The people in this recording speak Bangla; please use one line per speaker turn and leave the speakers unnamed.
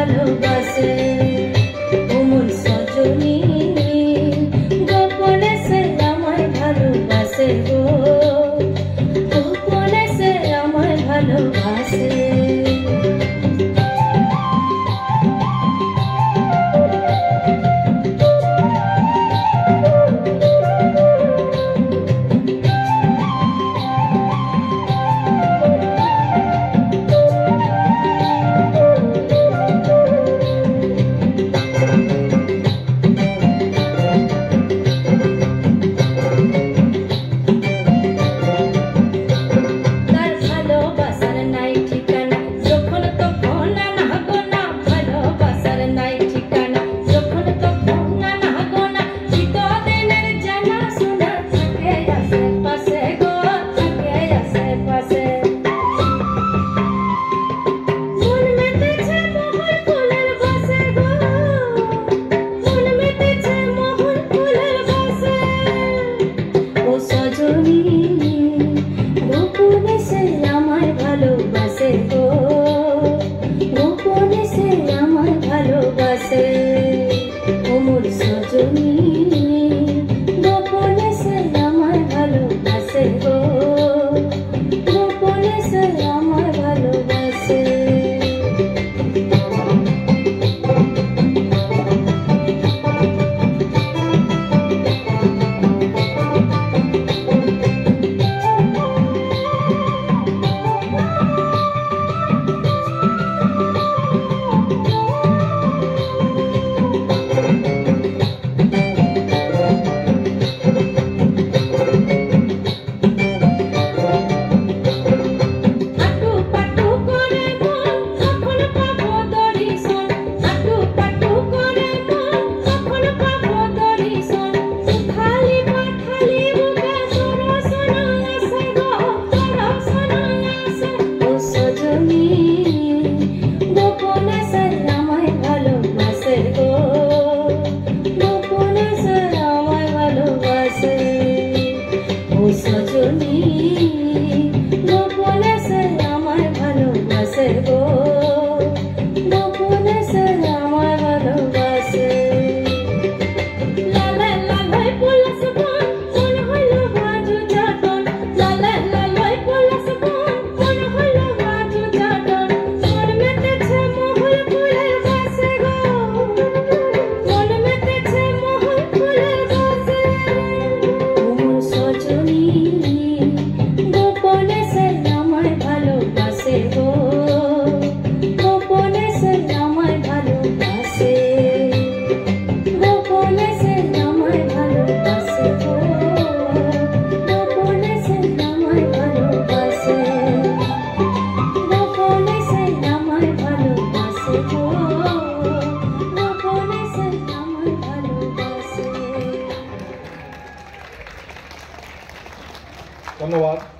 ভালোবাসে ওমন সজনী গোপনে সে আমায় ভালোবাসে গো গোপনে সে আমায় ভালোবাসে গোপনে সে আমায় ভালোবাসে গো গোপনে সে আমায় ভালোবাসে ওমর সজনী গোপনে সে আমায় ভালোবাসে গো গোপনে সে আমায় ভালোবাসে সজনী গোপনে সে আমায় ভালোবাসে গো গোপনে সে আমায় ভালোবাসে লালা লালাই পলাশ বন কোন হলো বাজু জাটন লালা লালাই পলাশ বন কোন হলো বাজু জাটন মন মেতেছে মহুল ফুলের বাসে গো মন মেতেছে মহুল ফুলের বাসে ওমর সজনী গোপনে সে আমায় ভালোবাসে গো গোপনে সে আমায় ভালোবাসে গোপনে সে আমায় ভালোবাসে গো গোপনে সে আমায় ভালোবাসে গোপনে সে আমায় ভালোবাসে গো গোপনে সে আমায় ভালোবাসে
ধন্যবাদ।